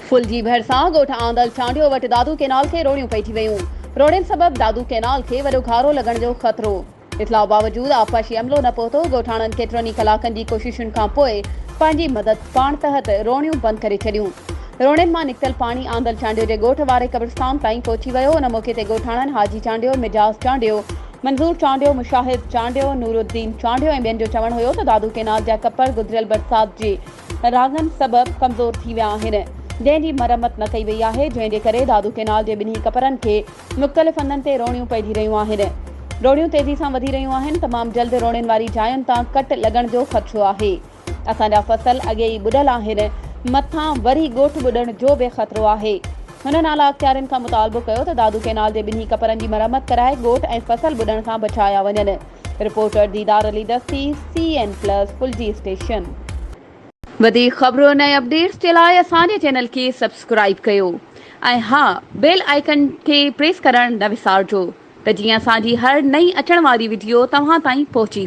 फुलजी भरिसां ॻोठ आंदल चांडियो वटि दादू केनाल खे रोड़ियूं पइजी वयूं। रोड़ियुनि सबबि दादू केनाल खे वॾो घारो लॻण जो ख़तरो। इतलाउ बावजूदि आबपाशी अमलो न पहुतो। ॻोठाणनि केतिरनि कलाकनि जी कोशिशुनि खां पोइ पंहिंजी मदद पाण तहत रोड़ियूं बंदि करे छॾियूं। रोड़ियुनि मां निकितल पाणी आंदल चांडियो जे ॻोठ वारे कब्रिस्तान ताईं पहुची वियो। उन मौक़े ते ॻोठाणनि हाजी चांडियो, मिजाज़ चांडियो, मंज़ूर चांडियो, मुशाहिद चांडियो, नूरुद्दीन चांडियो ऐं ॿियनि जो चवणु हुयो त दादू केनाल जा कपर गुज़िरियल बरसाति जे रागनि सबबि कमज़ोर थी विया आहिनि, जंहिंजी मरमत न कई वई आहे, जंहिं जे करे दादू केनाल जे ॿिन्ही कपरनि खे मुख़्तलिफ़ हंधनि ते रोड़ियूं पइजी रहियूं आहिनि। रोड़ियूं तेज़ी सां वधी रहियूं आहिनि। तमामु जल्द रोड़ियुनि वारी जायुनि तां कट लॻण जो ख़दशो आहे। असांजा फसल अॻे ई ॿुॾल आहिनि, मथां वरी ॻोठ ॿुॾण जो बि ख़तरो आहे। हुननि आला अख़्तियारनि खां मुतालबो कयो त दादू केनाल जे ॿिन्ही कपरनि जी मरमत कराए ॻोठ ऐं फसल ॿुॾण खां बचाया वञनि। रिपोर्टर दीदार अली दस्ती, CN+ फुलजी स्टेशन। वधीक ख़बरुनि ऐं अपडेट्स जे लाइ असांजे चैनल खे सब्सक्राइब कयो ऐं हा, बेल आइकन खे प्रेस करणु न विसारिजो त जीअं असांजी हर नई अचण वारी वीडियो तव्हां ताईं पहुची सघे।